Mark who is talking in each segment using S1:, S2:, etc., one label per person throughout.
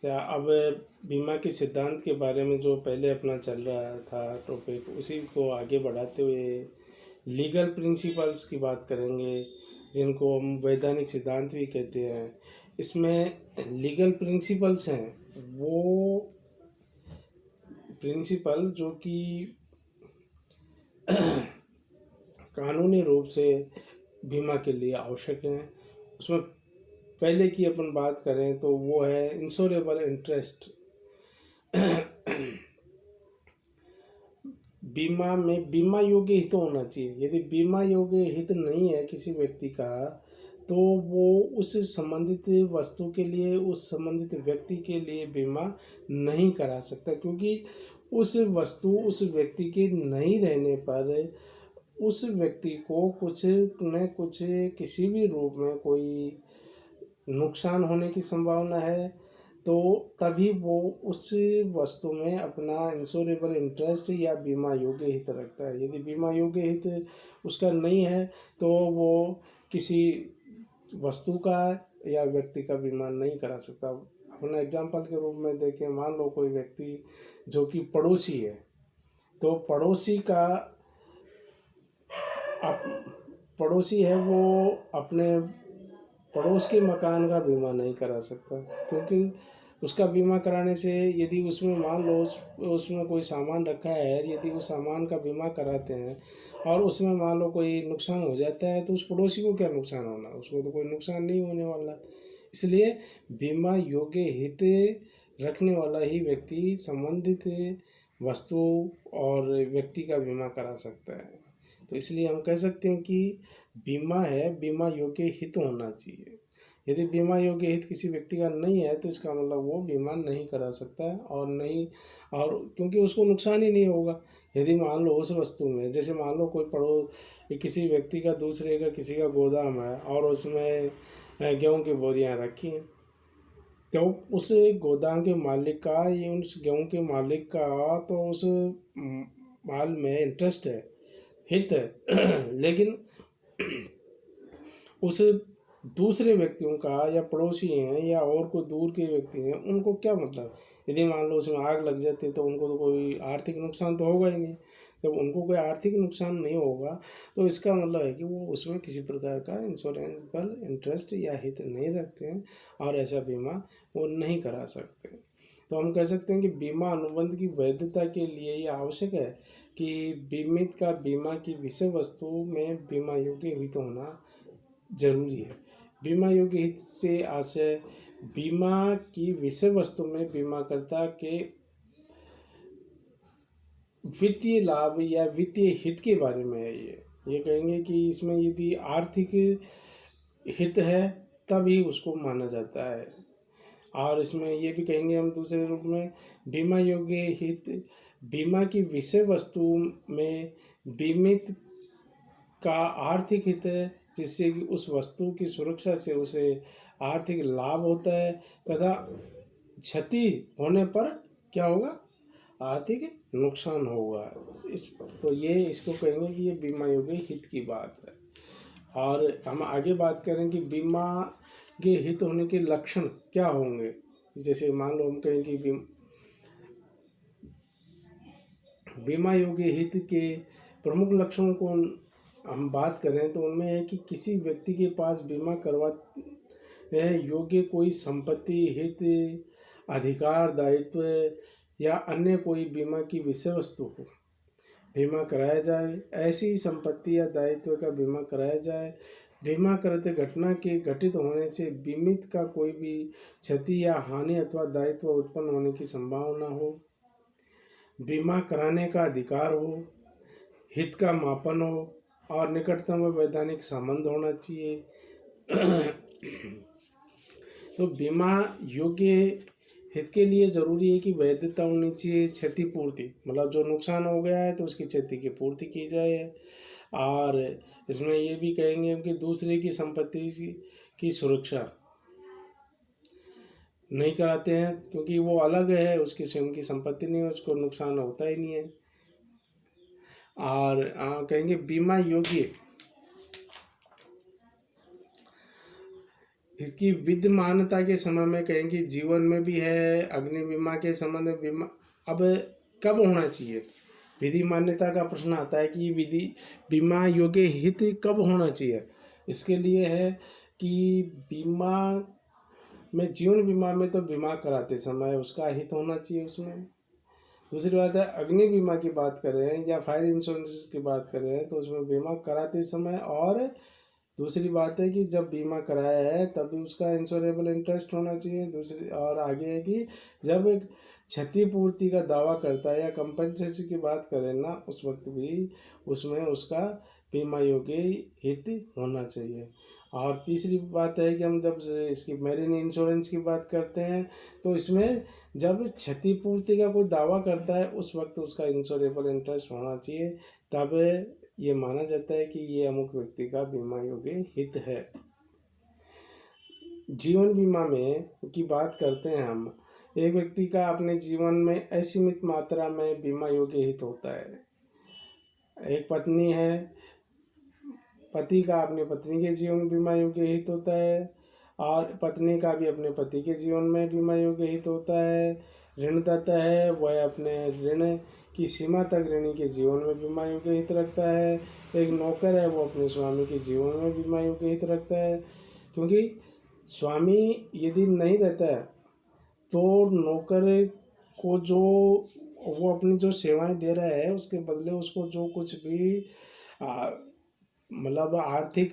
S1: या अब बीमा के सिद्धांत के बारे में जो पहले अपना चल रहा था टॉपिक, उसी को आगे बढ़ाते हुए लीगल प्रिंसिपल्स की बात करेंगे, जिनको हम वैधानिक सिद्धांत भी कहते हैं। इसमें लीगल प्रिंसिपल्स हैं वो प्रिंसिपल जो कि कानूनी रूप से बीमा के लिए आवश्यक हैं। उसमें पहले की अपन बात करें तो वो है इंश्योरेबल इंटरेस्ट। बीमा में बीमा योग्य हित होना चाहिए। यदि बीमा योग्य हित नहीं है किसी व्यक्ति का, तो वो उस संबंधित वस्तु के लिए, उस संबंधित व्यक्ति के लिए बीमा नहीं करा सकता, क्योंकि उस वस्तु उस व्यक्ति के नहीं रहने पर उस व्यक्ति को कुछ न कुछ किसी भी रूप में कोई नुकसान होने की संभावना है। तो तभी वो उस वस्तु में अपना इंश्योरेबल इंटरेस्ट या बीमा योग्य हित रखता है। यदि बीमा योग्य हित उसका नहीं है तो वो किसी वस्तु का या व्यक्ति का बीमा नहीं करा सकता। अपना एग्जाम्पल के रूप में देखें, मान लो कोई व्यक्ति जो कि पड़ोसी है, तो पड़ोसी का पड़ोसी है, वो अपने पड़ोस के मकान का बीमा नहीं करा सकता, क्योंकि उसका बीमा कराने से यदि उसमें मान लो उसमें कोई सामान रखा है, यदि उस सामान का बीमा कराते हैं और उसमें मान लो कोई नुकसान हो जाता है, तो उस पड़ोसी को क्या नुकसान होना, उसको तो कोई नुकसान नहीं होने वाला। इसलिए बीमा योग्य हित रखने वाला ही व्यक्ति संबंधित वस्तु और व्यक्ति का बीमा करा सकता है। तो इसलिए हम कह सकते हैं कि बीमा है, बीमा योग्य हित होना चाहिए। यदि बीमा योग्य हित किसी व्यक्ति का नहीं है तो इसका मतलब वो बीमा नहीं करा सकता है, और क्योंकि उसको नुकसान ही नहीं होगा। यदि मान लो उस वस्तु में, जैसे मान लो कोई किसी व्यक्ति का, दूसरे का, किसी का गोदाम है और उसमें गेहूं की बोरियां रखी हैं, तो उस गोदाम के मालिक का, ये उस गेहूं के मालिक का तो उस माल में इंटरेस्ट है, हित है। लेकिन उस दूसरे व्यक्तियों का या पड़ोसी हैं या और कोई दूर के व्यक्ति हैं, उनको क्या मतलब। यदि मान लो उसमें आग लग जाती है तो उनको तो कोई आर्थिक नुकसान तो होगा ही नहीं। जब उनको कोई आर्थिक नुकसान नहीं होगा तो इसका मतलब है कि वो उसमें किसी प्रकार का इंश्योरेबल इंटरेस्ट या हित नहीं रखते हैं और ऐसा बीमा वो नहीं करा सकते। तो हम कह सकते हैं कि बीमा अनुबंध की वैधता के लिए ये आवश्यक है कि बीमित का बीमा की विषय वस्तु में बीमा योग्य हित होना जरूरी है। बीमा योग्य हित से आशय बीमा की विषय वस्तु में बीमाकर्ता के वित्तीय लाभ या वित्तीय हित के बारे में है। ये कहेंगे कि इसमें यदि आर्थिक हित है तभी उसको माना जाता है। और इसमें ये भी कहेंगे हम दूसरे रूप में, बीमा योग्य हित बीमा की विषय वस्तु में बीमित का आर्थिक हित है, जिससे कि उस वस्तु की सुरक्षा से उसे आर्थिक लाभ होता है तथा क्षति होने पर क्या होगा, आर्थिक नुकसान होगा। तो ये इसको कहेंगे कि ये बीमा योग्य हित की बात है। और हम आगे बात करें कि बीमा के हित होने के लक्षण क्या होंगे। जैसे मान लो हम कहें कि बीमा योग्य हित के प्रमुख लक्षणों को हम बात करें तो उनमें है कि किसी व्यक्ति के पास बीमा करवा योग्य कोई संपत्ति, हित, अधिकार, दायित्व या अन्य कोई बीमा की विषय वस्तु हो, बीमा कराया जाए। ऐसी संपत्ति या दायित्व का बीमा कराया जाए। बीमा करते घटना के घटित होने से बीमित का कोई भी क्षति या हानि अथवा दायित्व उत्पन्न होने की संभावना हो। बीमा कराने का अधिकार हो, हित का मापन हो और निकटतम वैधानिक संबंध होना चाहिए। तो बीमा योग्य हित के लिए जरूरी है कि वैधता होनी चाहिए, क्षतिपूर्ति, मतलब जो नुकसान हो गया है तो उसकी क्षति की पूर्ति की जाए। और इसमें ये भी कहेंगे कि दूसरे की संपत्ति की सुरक्षा नहीं कराते हैं, क्योंकि वो अलग है, उसकी स्वयं की संपत्ति नहीं है, उसको नुकसान होता ही नहीं है। और कहेंगे बीमा योग्य इसकी विद्यमानता के समय में कहें कि जीवन में भी है, अग्नि बीमा के संबंध में बीमा अब कब होना चाहिए, विधि मान्यता का प्रश्न आता है कि विधि बीमा योग्य हित कब होना चाहिए। इसके लिए है कि बीमा में, जीवन बीमा में तो बीमा कराते समय उसका हित होना चाहिए उसमें। दूसरी बात है, अग्नि बीमा की बात करें या फायर इंश्योरेंस की बात करें तो उसमें बीमा कराते समय, और दूसरी बात है कि जब बीमा कराया है तब भी उसका इंश्योरेबल इंटरेस्ट होना चाहिए। दूसरी और आगे है कि जब एक क्षतिपूर्ति का दावा करता है या कंपनसेशन की बात करें ना, उस वक्त भी उसमें उसका बीमा योग्य हित होना चाहिए। और तीसरी बात है कि हम जब इसकी मैरिन इंश्योरेंस की बात करते हैं तो इसमें जब क्षतिपूर्ति का कोई दावा करता है उस वक्त उसका इंश्योरेबल इंटरेस्ट होना चाहिए, तब ये माना जाता है कि ये अमुक व्यक्ति का बीमा योग्य हित है। जीवन बीमा में की बात करते हैं हम, एक व्यक्ति का अपने जीवन में असीमित मात्रा में बीमा योग्य हित होता है। एक पत्नी है, पति का अपनी पत्नी के जीवन में बीमा योग्य हित होता है, और पत्नी का भी अपने पति के जीवन में बीमा योग्य हित होता है। ऋणदाता है वह अपने ऋण की सीमा तक ऋणी के जीवन में बीमा योग्य हित रखता है। एक नौकर है वो अपने स्वामी के जीवन में बीमा योग्य हित रखता है, क्योंकि स्वामी यदि नहीं रहता है तो नौकर को जो वो अपनी जो सेवाएं दे रहा है उसके बदले उसको जो कुछ भी मतलब आर्थिक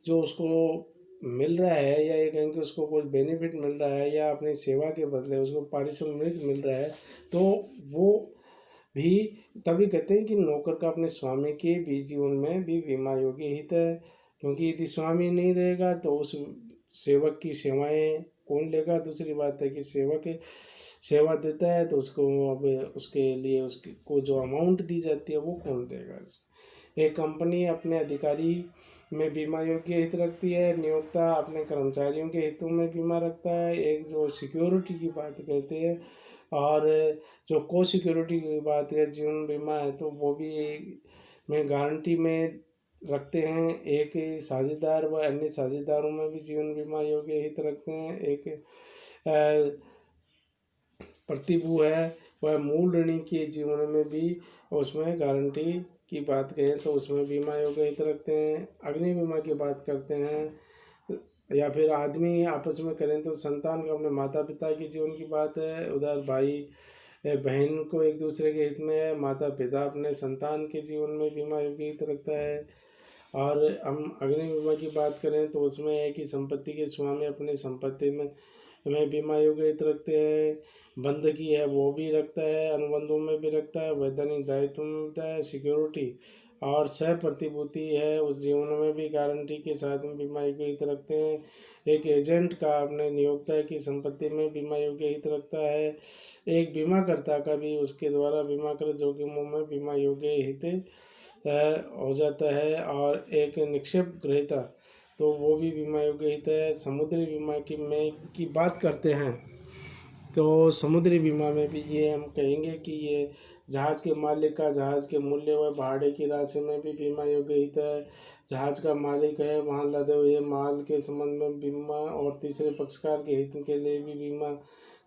S1: जो उसको मिल रहा है, या ये कहें कि उसको कुछ बेनिफिट मिल रहा है, या अपनी सेवा के बदले उसको पारिश्रमिक मिल रहा है, तो वो भी तभी कहते हैं कि नौकर का अपने स्वामी के भी जीवन में भी बीमा योग्य हित है। क्योंकि यदि स्वामी नहीं रहेगा तो उस सेवक की सेवाएं कौन लेगा। दूसरी बात है कि सेवक सेवा देता है तो उसको अब उसके लिए उसकी को जो अमाउंट दी जाती है वो कौन देगा। एक कंपनी अपने अधिकारी में बीमा योग्य हित रखती है, नियोक्ता अपने कर्मचारियों के हितों में बीमा रखता है। एक जो सिक्योरिटी की बात कहते हैं, और जो को सिक्योरिटी की बात है जीवन बीमा है, तो वो भी में गारंटी में रखते हैं। एक साझेदार व अन्य साझेदारों में भी जीवन बीमा योग्य हित रखते हैं। एक प्रतिभू है वह मूल ऋणी के जीवन में भी उसमें गारंटी की बात करें तो उसमें बीमा योग्य हित रखते हैं। अग्नि बीमा की बात करते हैं, या फिर आदमी आपस में करें तो संतान को अपने माता पिता के जीवन की बात है। उधर भाई बहन को एक दूसरे के हित में है, माता पिता अपने संतान के जीवन में बीमा योग्य हित रखता है। और हम अग्नि बीमा की बात करें तो उसमें है कि संपत्ति के स्वामी अपनी संपत्ति में बीमा योग्य हित रखते हैं। बंधकी है वो भी रखता है, अनुबंधों में भी रखता है, वैधानिक दायित्व में होता है, सिक्योरिटी और सह प्रतिभूति है उस जीवन में भी गारंटी के साथ में बीमा योग्य हित रखते हैं। एक एजेंट का अपने नियोक्ता की संपत्ति में बीमा योग्य हित रखता है। एक बीमाकर्ता का भी उसके द्वारा बीमाकृत जोखिमों में बीमा योग्य हित हो जाता है। और एक निक्षेप ग्रहीता तो वो भी बीमा योग्य हित है। समुद्री बीमा की बात करते हैं तो समुद्री बीमा में भी ये हम कहेंगे कि ये जहाज़ के मालिक का जहाज़ के मूल्य व भाड़े की राशि में भी बीमा योग्य हित है। जहाज़ का मालिक है वहाँ लदे हुए माल के संबंध में बीमा, और तीसरे पक्षकार के हित के लिए भी बीमा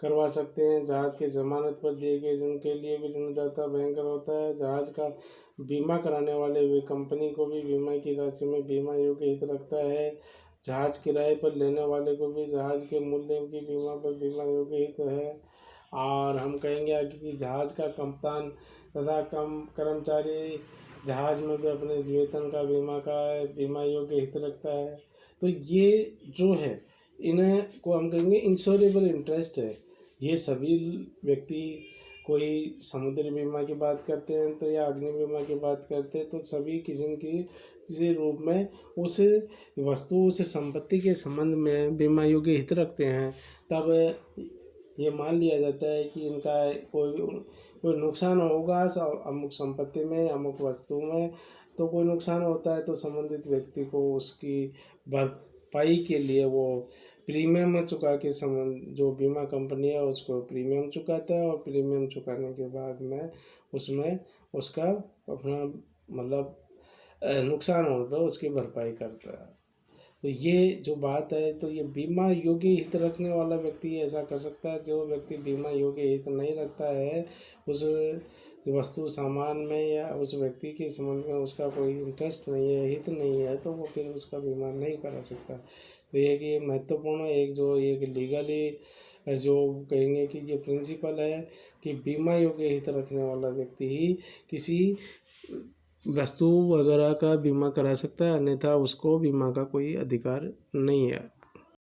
S1: करवा सकते हैं। जहाज़ के जमानत पर दिए गए ऋण के लिए भी ऋणदाता बैंकर होता है। जहाज़ का बीमा कराने वाले हुए कंपनी को भी बीमा की राशि में बीमा योग्य हित रखता है। जहाज़ किराए पर लेने वाले को भी जहाज़ के मूल्य की बीमा पर बीमा योग्य हित है। और हम कहेंगे आगे कि जहाज़ का कप्तान तथा कम कर्मचारी जहाज़ में भी अपने वेतन का बीमा योग्य हित रखता है। तो ये जो है इन्हें को हम कहेंगे इंश्योरेबल इंटरेस्ट है। ये सभी व्यक्ति कोई समुद्री बीमा की बात करते हैं तो या अग्नि बीमा की बात करते हैं तो सभी किसी रूप में उस वस्तु उस संपत्ति के संबंध में बीमा योग्य हित रखते हैं। तब ये मान लिया जाता है कि इनका कोई नुकसान होगा अमुक संपत्ति में अमुक वस्तु में, तो कोई नुकसान होता है तो संबंधित व्यक्ति को उसकी भरपाई के लिए वो प्रीमियम चुका के जो बीमा कंपनी है उसको प्रीमियम चुकाता है, और प्रीमियम चुकाने के बाद में उसमें उसका अपना मतलब नुकसान होता है उसकी भरपाई करता है। तो ये जो बात है, तो ये बीमा योग्य हित रखने वाला व्यक्ति ऐसा कर सकता है। जो व्यक्ति बीमा योग्य हित नहीं रखता है, उस वस्तु सामान में या उस व्यक्ति के संबंध में उसका कोई इंटरेस्ट नहीं है, हित नहीं है, तो वो फिर उसका बीमा नहीं करा सकता। तो ये कि महत्वपूर्ण एक जो एक लीगली जो कहेंगे कि ये प्रिंसिपल है कि बीमा योग्य हित रखने वाला व्यक्ति ही किसी वस्तु वगैरह का बीमा करा सकता है, अन्यथा उसको बीमा का कोई अधिकार नहीं है।